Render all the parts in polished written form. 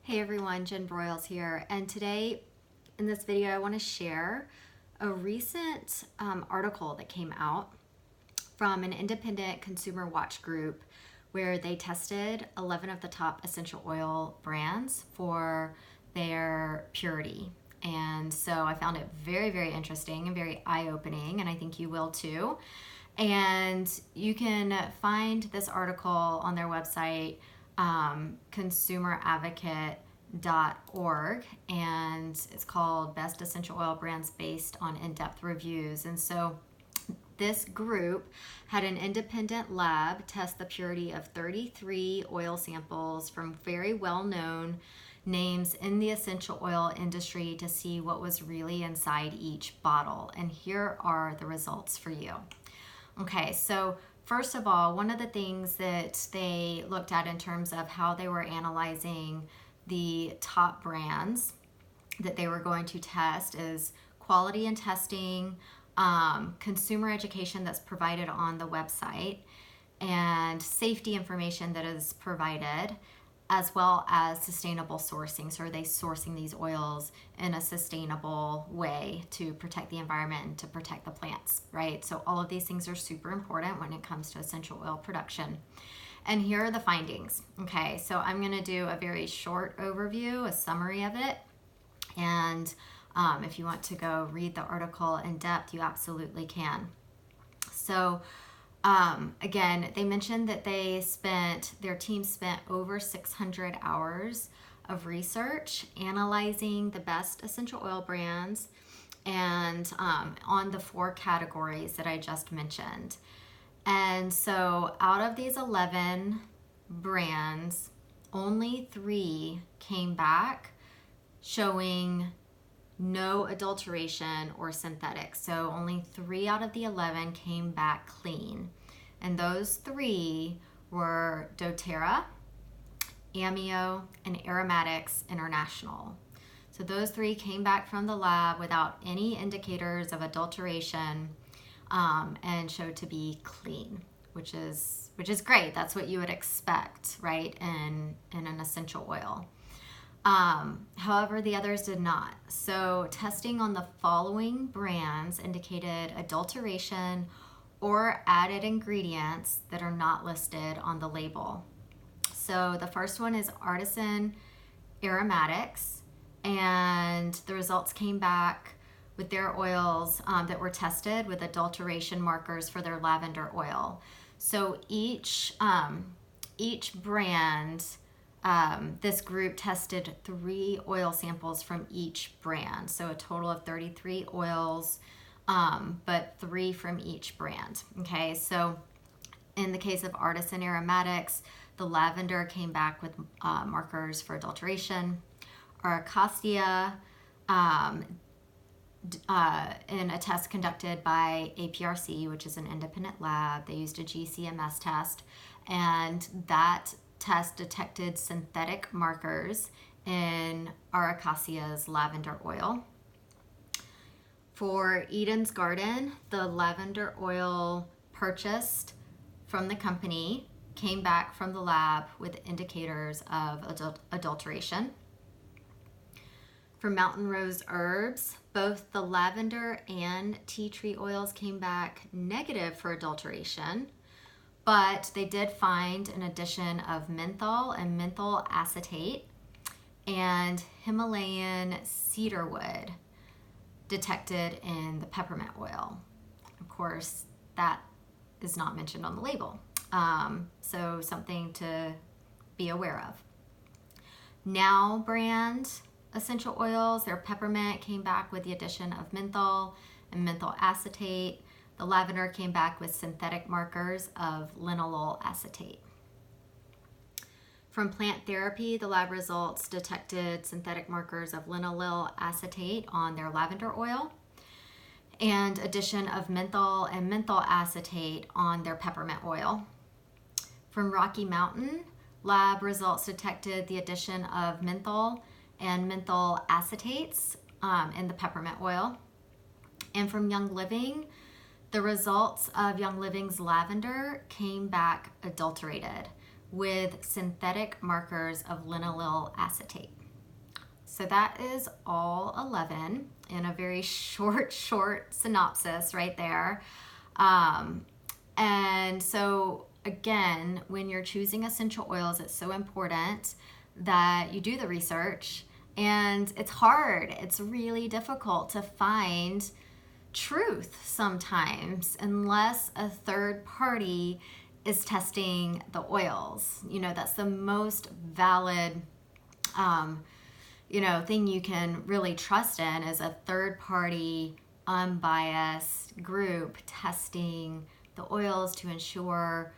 Hey everyone, Jen Broyles here, and today in this video I want to share a recent article that came out from an independent consumer watch group where they tested 11 of the top essential oil brands for their purity. And so I found it very, very interesting and very eye-opening, and I think you will too. And you can find this article on their website, consumeradvocate.org, and it's called Best Essential Oil Brands Based on In-Depth Reviews. And so this group had an independent lab test the purity of 33 oil samples from very well-known names in the essential oil industry to see what was really inside each bottle. And here are the results for you. Okay, so first of all, one of the things that they looked at in terms of how they were analyzing the top brands that they were going to test is quality and testing, consumer education that's provided on the website, and safety information that is provided, as well as sustainable sourcing. So are they sourcing these oils in a sustainable way to protect the environment and to protect the plants, right? So all of these things are super important when it comes to essential oil production. And here are the findings. Okay, so I'm gonna do a very short overview, a summary of it. And if you want to go read the article in depth, you absolutely can. So again, they mentioned that their team spent over 600 hours of research analyzing the best essential oil brands and on the 4 categories that I just mentioned. And so out of these 11 brands, only 3 came back showing no adulteration or synthetics. So only 3 out of the 11 came back clean. And those 3 were doTERRA, Amio, and Aromatics International. So those 3 came back from the lab without any indicators of adulteration and showed to be clean, which is great. That's what you would expect, right, in an essential oil. However, the others did not. So testing on the following brands indicated adulteration or added ingredients that are not listed on the label. So the first one is Artisan Aromatics, and the results came back with their oils that were tested with adulteration markers for their lavender oil. So each brand, this group tested 3 oil samples from each brand. So a total of 33 oils, but 3 from each brand. Okay, so in the case of Artisan Aromatics, the lavender came back with markers for adulteration. Arcacia, in a test conducted by APRC, which is an independent lab, they used a GCMS test, and that test detected synthetic markers in Arcacia's lavender oil. For Eden's Garden, the lavender oil purchased from the company came back from the lab with indicators of adulteration. For Mountain Rose Herbs, both the lavender and tea tree oils came back negative for adulteration, but they did find an addition of menthol and menthol acetate and Himalayan cedarwood detected in the peppermint oil. Of course, that is not mentioned on the label, so something to be aware of. Now brand essential oils, their peppermint came back with the addition of menthol and menthol acetate. The lavender came back with synthetic markers of linalool acetate. From Plant Therapy, the lab results detected synthetic markers of linalool acetate on their lavender oil and addition of menthol and menthol acetate on their peppermint oil. From Rocky Mountain, lab results detected the addition of menthol and menthol acetates in the peppermint oil. And from Young Living, the results of Young Living's lavender came back adulterated with synthetic markers of linalool acetate. So that is all 11 in a very short synopsis right there. And so again, when you're choosing essential oils, it's so important that you do the research. And it's hard, it's really difficult to find truth sometimes unless a third party is testing the oils. You know, that's the most valid thing you can really trust in, is a third party unbiased group testing the oils to ensure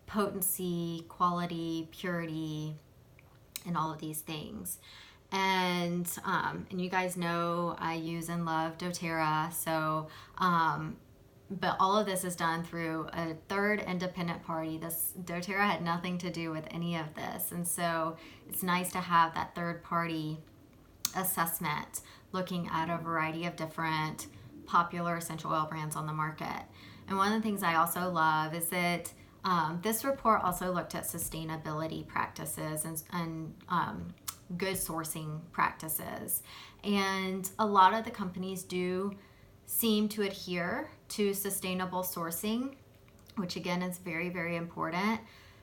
potency, quality, purity, and all of these things. And you guys know I use and love doTERRA. So but all of this is done through a third independent party. This doTERRA had nothing to do with any of this, and so it's nice to have that third party assessment looking at a variety of different popular essential oil brands on the market. And one of the things I also love is that this report also looked at sustainability practices and good sourcing practices. And a lot of the companies do seem to adhere to sustainable sourcing, which again is very, very important.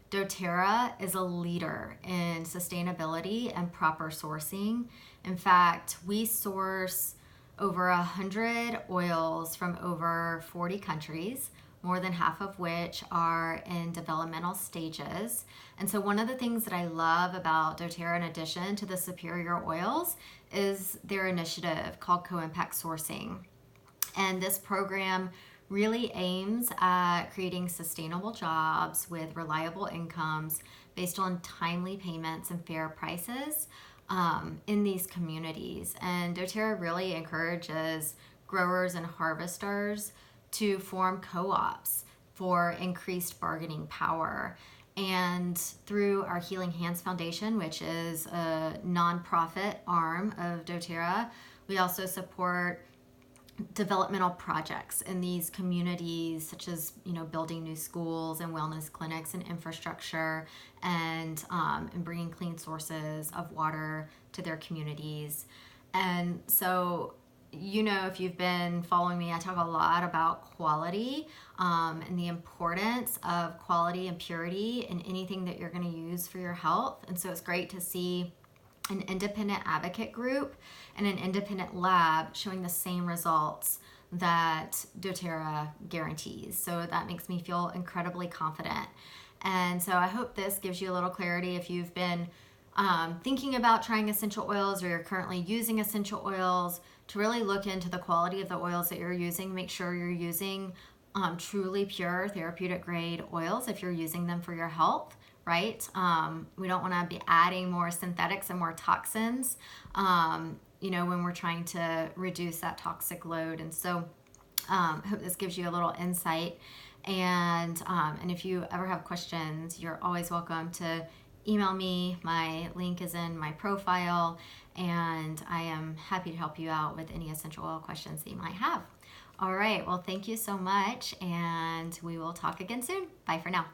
doTERRA is a leader in sustainability and proper sourcing. In fact, we source over 100 oils from over 40 countries, more than half of which are in developmental stages. And so one of the things that I love about doTERRA, in addition to the superior oils, is their initiative called Co-Impact Sourcing. And this program really aims at creating sustainable jobs with reliable incomes based on timely payments and fair prices in these communities. And doTERRA really encourages growers and harvesters to form co-ops for increased bargaining power. And through our Healing Hands Foundation, which is a nonprofit arm of doTERRA, we also support developmental projects in these communities, such as building new schools and wellness clinics and infrastructure, and bringing clean sources of water to their communities. And so, if you've been following me, I talk a lot about quality and the importance of quality and purity in anything that you're going to use for your health. And so it's great to see an independent advocate group and an independent lab showing the same results that doTERRA guarantees. So that makes me feel incredibly confident. And so I hope this gives you a little clarity if you've been thinking about trying essential oils, or you're currently using essential oils, to really look into the quality of the oils that you're using. Make sure you're using truly pure therapeutic grade oils if you're using them for your health. Right? We don't want to be adding more synthetics and more toxins, when we're trying to reduce that toxic load. And so I hope this gives you a little insight. And if you ever have questions, you're always welcome to email me. My link is in my profile, and I am happy to help you out with any essential oil questions that you might have. All right. Well, thank you so much, and we will talk again soon. Bye for now.